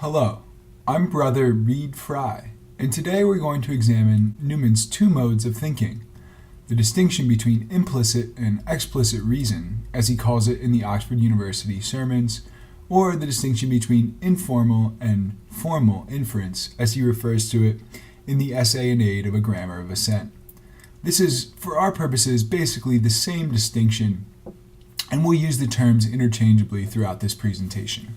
Hello, I'm Brother Reed Frey, and today we're going to examine Newman's two modes of thinking, the distinction between implicit and explicit reason, as he calls it in the Oxford University Sermons, or the distinction between informal and formal inference, as he refers to it in the Essay in Aid of a Grammar of Assent. This is, for our purposes, basically the same distinction, and we'll use the terms interchangeably throughout this presentation.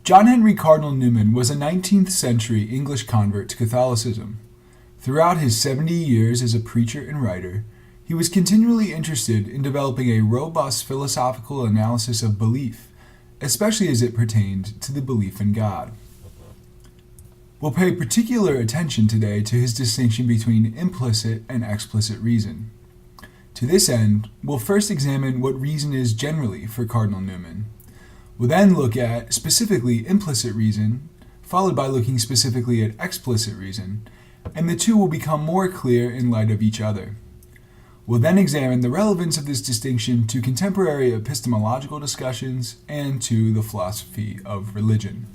John Henry Cardinal Newman was a 19th century English convert to Catholicism. Throughout his 70 years as a preacher and writer, he was continually interested in developing a robust philosophical analysis of belief, especially as it pertained to the belief in God. We'll pay particular attention today to his distinction between implicit and explicit reason. To this end, we'll first examine what reason is generally for Cardinal Newman. We'll then look at specifically implicit reason, followed by looking specifically at explicit reason, and the two will become more clear in light of each other. We'll then examine the relevance of this distinction to contemporary epistemological discussions and to the philosophy of religion.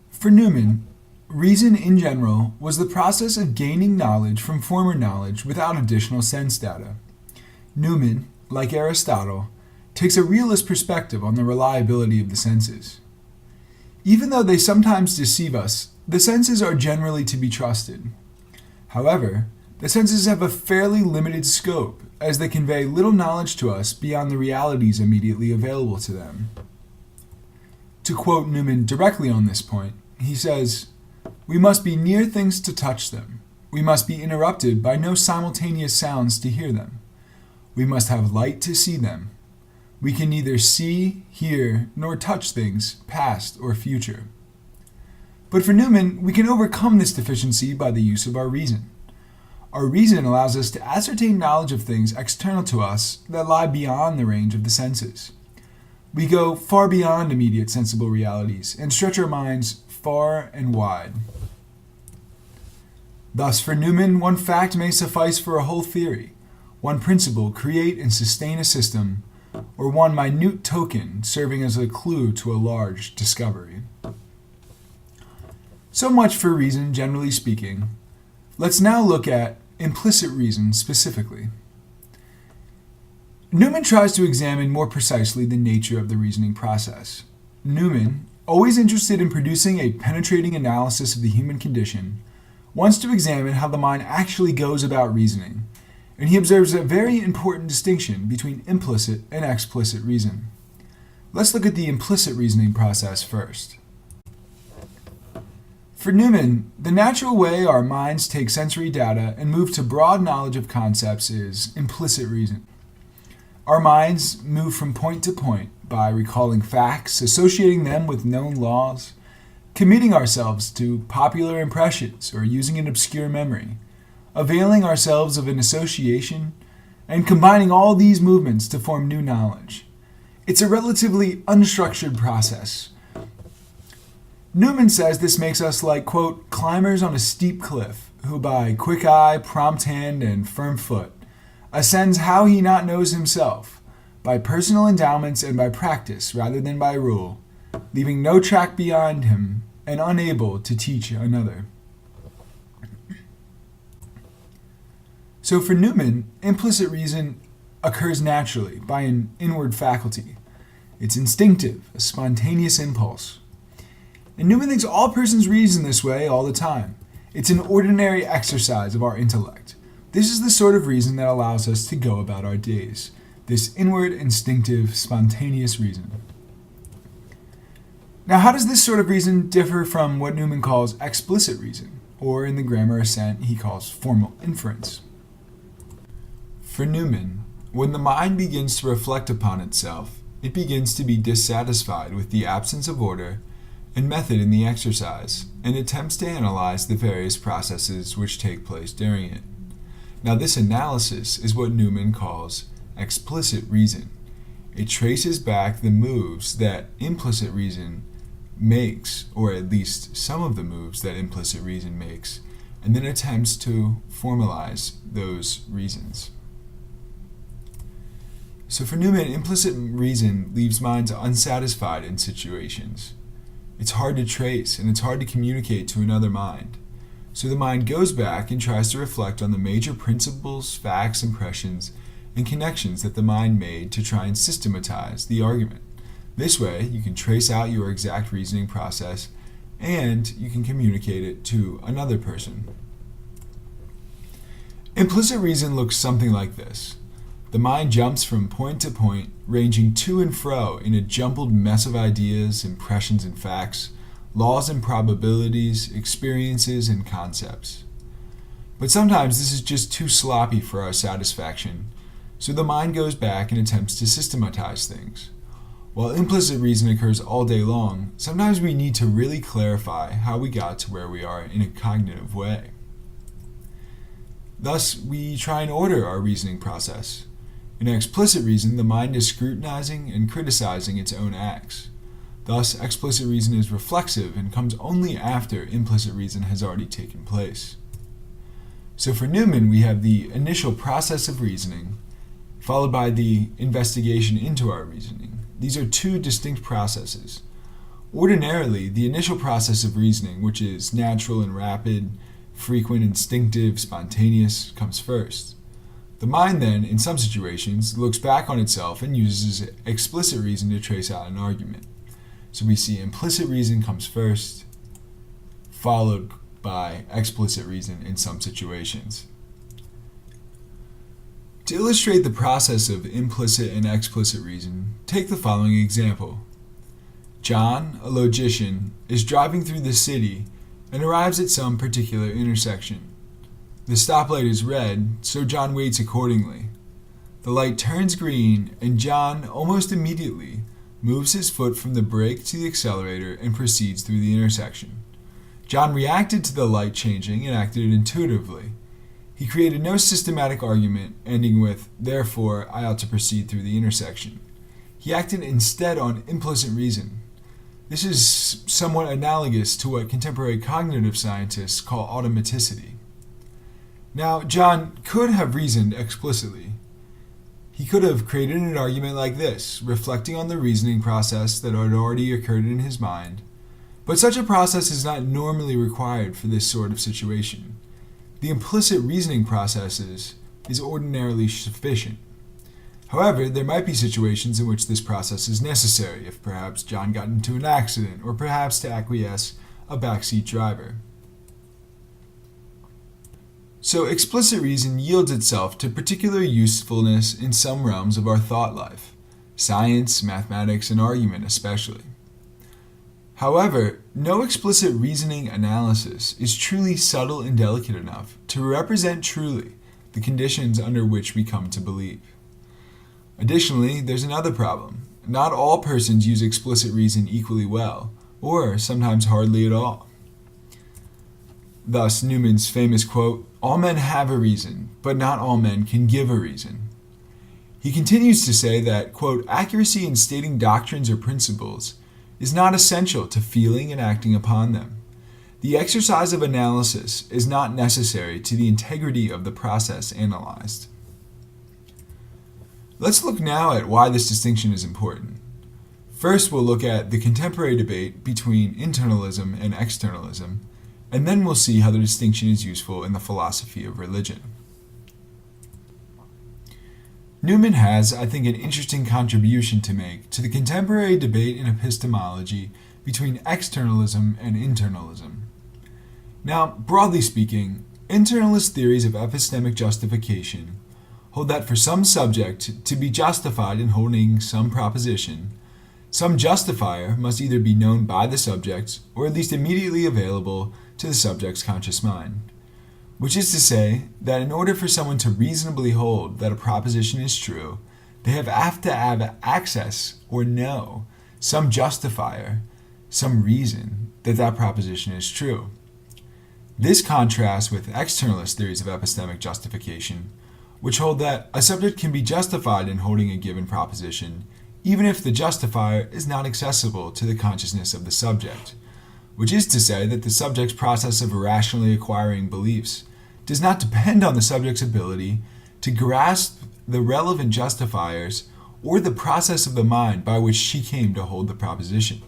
For Newman, reason in general was the process of gaining knowledge from former knowledge without additional sense data. Newman, like Aristotle, takes a realist perspective on the reliability of the senses. Even though they sometimes deceive us, the senses are generally to be trusted. However, the senses have a fairly limited scope, as they convey little knowledge to us beyond the realities immediately available to them. To quote Newman directly on this point, he says, "We must be near things to touch them. We must be interrupted by no simultaneous sounds to hear them. We must have light to see them. We can neither see, hear, nor touch things, past or future." But for Newman, we can overcome this deficiency by the use of our reason. Our reason allows us to ascertain knowledge of things external to us that lie beyond the range of the senses. We go far beyond immediate sensible realities and stretch our minds far and wide. Thus, for Newman, one fact may suffice for a whole theory, one principle create and sustain a system, or one minute token serving as a clue to a large discovery. So much for reason, generally speaking. Let's now look at implicit reason specifically. Newman tries to examine more precisely the nature of the reasoning process. Newman, always interested in producing a penetrating analysis of the human condition, wants to examine how the mind actually goes about reasoning, and he observes a very important distinction between implicit and explicit reason. Let's look at the implicit reasoning process first. For Newman, the natural way our minds take sensory data and move to broad knowledge of concepts is implicit reason. Our minds move from point to point by recalling facts, associating them with known laws, committing ourselves to popular impressions or using an obscure memory, availing ourselves of an association, and combining all these movements to form new knowledge. It's a relatively unstructured process. Newman says this makes us like, quote, climbers on a steep cliff, who by quick eye, prompt hand, and firm foot ascends how he not knows himself, by personal endowments and by practice rather than by rule, leaving no track behind him and unable to teach another. So for Newman, implicit reason occurs naturally by an inward faculty. It's instinctive, a spontaneous impulse. And Newman thinks all persons reason this way all the time. It's an ordinary exercise of our intellect. This is the sort of reason that allows us to go about our days. This inward, instinctive, spontaneous reason. Now, how does this sort of reason differ from what Newman calls explicit reason, or in the Grammar Assent he calls formal inference? For Newman, when the mind begins to reflect upon itself, it begins to be dissatisfied with the absence of order and method in the exercise, and attempts to analyze the various processes which take place during it. Now, this analysis is what Newman calls explicit reason. It traces back the moves that implicit reason makes, or at least some of the moves that implicit reason makes, and then attempts to formalize those reasons. So for Newman, implicit reason leaves minds unsatisfied in situations. It's hard to trace and it's hard to communicate to another mind. So the mind goes back and tries to reflect on the major principles, facts, impressions, and connections that the mind made to try and systematize the argument. This way, you can trace out your exact reasoning process and you can communicate it to another person. Implicit reason looks something like this. The mind jumps from point to point, ranging to and fro in a jumbled mess of ideas, impressions and facts, laws and probabilities, experiences and concepts. But sometimes this is just too sloppy for our satisfaction, so the mind goes back and attempts to systematize things. While implicit reason occurs all day long, sometimes we need to really clarify how we got to where we are in a cognitive way. Thus, we try and order our reasoning process. In explicit reason, the mind is scrutinizing and criticizing its own acts. Thus, explicit reason is reflexive and comes only after implicit reason has already taken place. So for Newman, we have the initial process of reasoning, followed by the investigation into our reasoning. These are two distinct processes. Ordinarily, the initial process of reasoning, which is natural and rapid, frequent, instinctive, spontaneous, comes first. The mind then, in some situations, looks back on itself and uses explicit reason to trace out an argument. So we see implicit reason comes first, followed by explicit reason in some situations. To illustrate the process of implicit and explicit reason, take the following example. John, a logician, is driving through the city and arrives at some particular intersection. The stoplight is red, so John waits accordingly. The light turns green, and John, almost immediately, moves his foot from the brake to the accelerator and proceeds through the intersection. John reacted to the light changing and acted intuitively. He created no systematic argument, ending with, "Therefore, I ought to proceed through the intersection." He acted instead on implicit reason. This is somewhat analogous to what contemporary cognitive scientists call automaticity. Now, John could have reasoned explicitly. He could have created an argument like this, reflecting on the reasoning process that had already occurred in his mind. But such a process is not normally required for this sort of situation. The implicit reasoning process is ordinarily sufficient. However, there might be situations in which this process is necessary, if perhaps John got into an accident, or perhaps to acquiesce a backseat driver. So explicit reason yields itself to particular usefulness in some realms of our thought life, science, mathematics, and argument especially. However, no explicit reasoning analysis is truly subtle and delicate enough to represent truly the conditions under which we come to believe. Additionally, there's another problem. Not all persons use explicit reason equally well, or sometimes hardly at all. Thus, Newman's famous quote, "All men have a reason, but not all men can give a reason." He continues to say that, quote, "Accuracy in stating doctrines or principles is not essential to feeling and acting upon them. The exercise of analysis is not necessary to the integrity of the process analyzed." Let's look now at why this distinction is important. First, we'll look at the contemporary debate between internalism and externalism, and then we'll see how the distinction is useful in the philosophy of religion. Newman has, I think, an interesting contribution to make to the contemporary debate in epistemology between externalism and internalism. Now, broadly speaking, internalist theories of epistemic justification hold that for some subject to be justified in holding some proposition, some justifier must either be known by the subject or at least immediately available to the subject's conscious mind. Which is to say that in order for someone to reasonably hold that a proposition is true, they have to have access or know some justifier, some reason that that proposition is true. This contrasts with externalist theories of epistemic justification, which hold that a subject can be justified in holding a given proposition, even if the justifier is not accessible to the consciousness of the subject, which is to say that the subject's process of rationally acquiring beliefs does not depend on the subject's ability to grasp the relevant justifiers or the process of the mind by which she came to hold the proposition.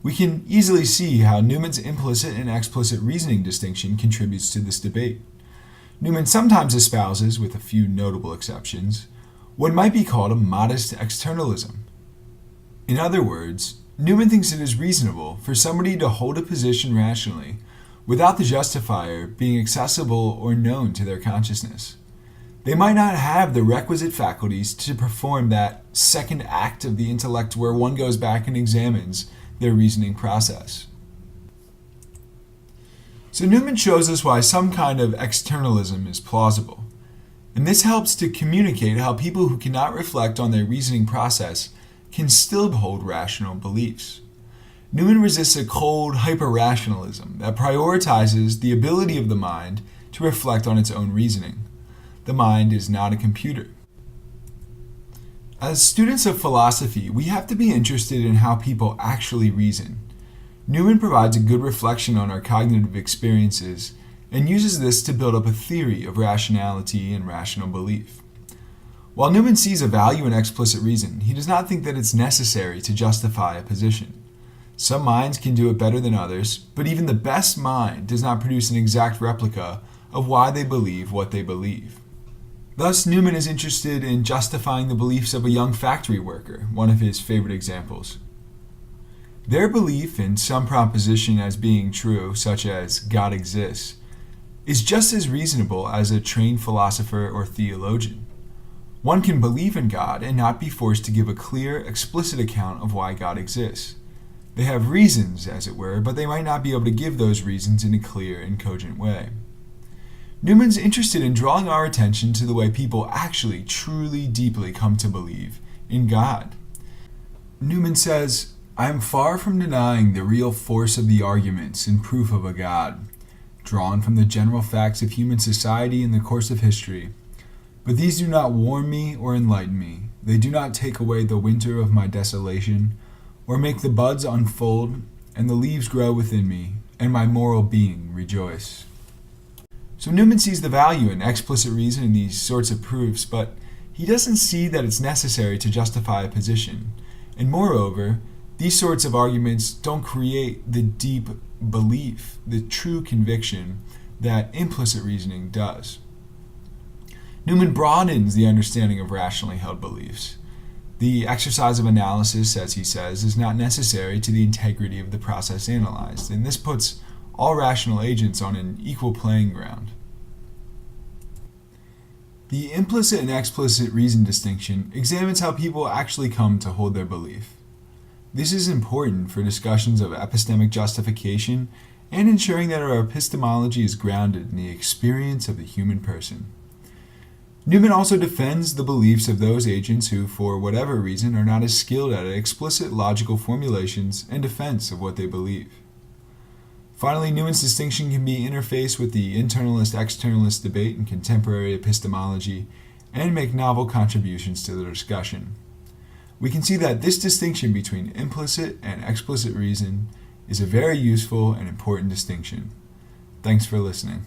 We can easily see how Newman's implicit and explicit reasoning distinction contributes to this debate. Newman sometimes espouses, with a few notable exceptions, what might be called a modest externalism. In other words, Newman thinks it is reasonable for somebody to hold a position rationally without the justifier being accessible or known to their consciousness. They might not have the requisite faculties to perform that second act of the intellect where one goes back and examines their reasoning process. So Newman shows us why some kind of externalism is plausible. And this helps to communicate how people who cannot reflect on their reasoning process can still hold rational beliefs. Newman resists a cold hyper-rationalism that prioritizes the ability of the mind to reflect on its own reasoning. The mind is not a computer. As students of philosophy, we have to be interested in how people actually reason. Newman provides a good reflection on our cognitive experiences and uses this to build up a theory of rationality and rational belief. While Newman sees a value in explicit reason, he does not think that it's necessary to justify a position. Some minds can do it better than others, but even the best mind does not produce an exact replica of why they believe what they believe. Thus, Newman is interested in justifying the beliefs of a young factory worker, one of his favorite examples. Their belief in some proposition as being true, such as God exists, is just as reasonable as a trained philosopher or theologian. One can believe in God and not be forced to give a clear, explicit account of why God exists. They have reasons, as it were, but they might not be able to give those reasons in a clear and cogent way. Newman's interested in drawing our attention to the way people actually, truly, deeply come to believe in God. Newman says, "I am far from denying the real force of the arguments in proof of a God, drawn from the general facts of human society in the course of history. But these do not warm me or enlighten me. They do not take away the winter of my desolation, or make the buds unfold and the leaves grow within me, and my moral being rejoice." So Newman sees the value in explicit reason in these sorts of proofs, but he doesn't see that it's necessary to justify a position. And moreover, these sorts of arguments don't create the deep belief, the true conviction that implicit reasoning does. Newman broadens the understanding of rationally held beliefs. The exercise of analysis, as he says, is not necessary to the integrity of the process analyzed, and this puts all rational agents on an equal playing ground. The implicit and explicit reason distinction examines how people actually come to hold their belief. This is important for discussions of epistemic justification and ensuring that our epistemology is grounded in the experience of the human person. Newman also defends the beliefs of those agents who, for whatever reason, are not as skilled at explicit logical formulations and defense of what they believe. Finally, Newman's distinction can be interfaced with the internalist-externalist debate in contemporary epistemology and make novel contributions to the discussion. We can see that this distinction between implicit and explicit reason is a very useful and important distinction. Thanks for listening.